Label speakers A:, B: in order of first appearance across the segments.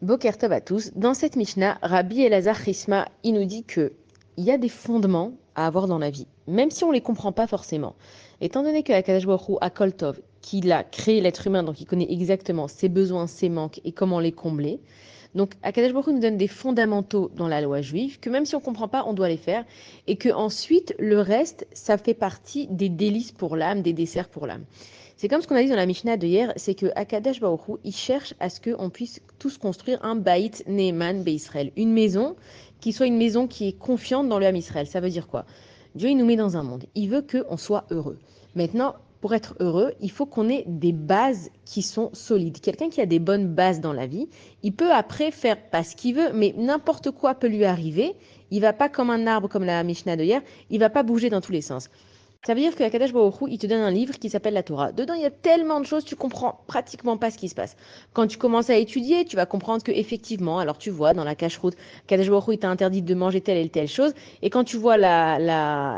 A: Boker Tov à tous. Dans cette Mishnah, Rabbi Elazar Chisma, il nous dit que il y a des fondements à avoir dans la vie, même si on ne les comprend pas forcément. Étant donné que Akadosh Baruch Hu a Kol Tov, qu'il a créé l'être humain, donc il connaît exactement ses besoins, ses manques et comment les combler. Donc Akadosh Baruch Hu nous donne des fondamentaux dans la loi juive que même si on ne comprend pas, on doit les faire, et que ensuite le reste, ça fait partie des délices pour l'âme, des desserts pour l'âme. C'est comme ce qu'on a dit dans la Mishnah de hier, c'est que Akadosh Baruch Hu, il cherche à ce qu'on puisse tous construire un Baït Neeman Israël, une maison qui soit une maison qui est confiante dans le Ham Israël. Ça veut dire quoi? Dieu, il nous met dans un monde. Il veut qu'on soit heureux. Maintenant, pour être heureux, il faut qu'on ait des bases qui sont solides. Quelqu'un qui a des bonnes bases dans la vie, il peut après faire pas ce qu'il veut, mais n'importe quoi peut lui arriver. Il va pas comme un arbre, comme la Mishnah de hier, il va pas bouger dans tous les sens. Ça veut dire que Akadosh Baruch Hu, il te donne un livre qui s'appelle la Torah. Dedans, il y a tellement de choses, tu comprends pratiquement pas ce qui se passe. Quand tu commences à étudier, tu vas comprendre que effectivement, alors tu vois dans la cache-route, Akadosh Baruch Hu, il t'a interdit de manger telle et telle chose, et quand tu vois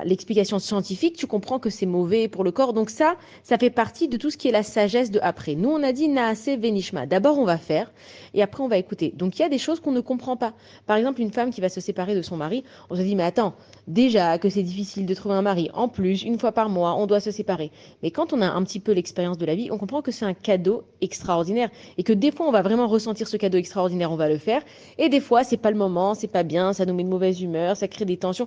A: l'explication scientifique, tu comprends que c'est mauvais pour le corps. Donc ça fait partie de tout ce qui est la sagesse de après. Nous, on a dit Naase Venishma. D'abord, on va faire, et après, on va écouter. Donc il y a des choses qu'on ne comprend pas. Par exemple, une femme qui va se séparer de son mari, on se dit, mais attends, déjà que c'est difficile de trouver un mari, en plus, une fois par mois, on doit se séparer. Mais quand on a un petit peu l'expérience de la vie, on comprend que c'est un cadeau extraordinaire et que des fois, on va vraiment ressentir ce cadeau extraordinaire, on va le faire. Et des fois, c'est pas le moment, c'est pas bien, ça nous met de mauvaise humeur, ça crée des tensions.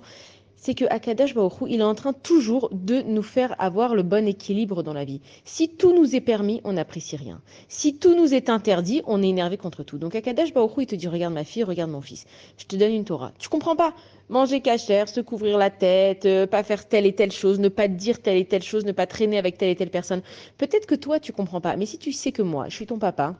A: C'est que Akadosh Baruch Hu, il est en train toujours de nous faire avoir le bon équilibre dans la vie. Si tout nous est permis, on n'apprécie rien. Si tout nous est interdit, on est énervé contre tout. Donc Akadosh Baruch Hu, il te dit, regarde ma fille, regarde mon fils. Je te donne une Torah. Tu comprends pas? Manger cachère, se couvrir la tête, pas faire telle et telle chose, ne pas dire telle et telle chose, ne pas traîner avec telle et telle personne. Peut-être que toi, tu comprends pas. Mais si tu sais que moi, je suis ton papa,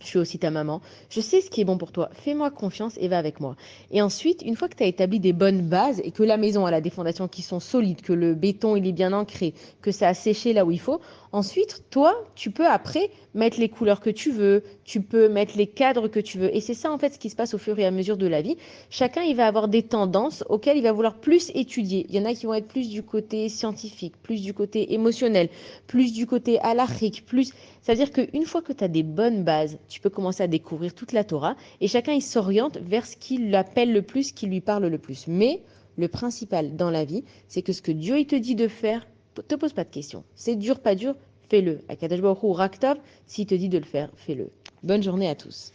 A: je suis aussi ta maman. Je sais ce qui est bon pour toi. Fais-moi confiance et va avec moi. Et ensuite, une fois que tu as établi des bonnes bases et que la maison elle a des fondations qui sont solides, que le béton il est bien ancré, que ça a séché là où il faut, ensuite, toi, tu peux après mettre les couleurs que tu veux, tu peux mettre les cadres que tu veux. Et c'est ça en fait ce qui se passe au fur et à mesure de la vie. Chacun, il va avoir des tendances auxquelles il va vouloir plus étudier. Il y en a qui vont être plus du côté scientifique, plus du côté émotionnel, plus du côté halachique, plus... C'est-à-dire qu'une fois que tu as des bonnes bases, tu peux commencer à découvrir toute la Torah et chacun il s'oriente vers ce qui l'appelle le plus, qui lui parle le plus. Mais le principal dans la vie, c'est que ce que Dieu il te dit de faire, te pose pas de questions. C'est dur, pas dur, fais-le. Akadosh Baruch Hu Raktov, s'il te dit de le faire, fais-le. Bonne journée à tous.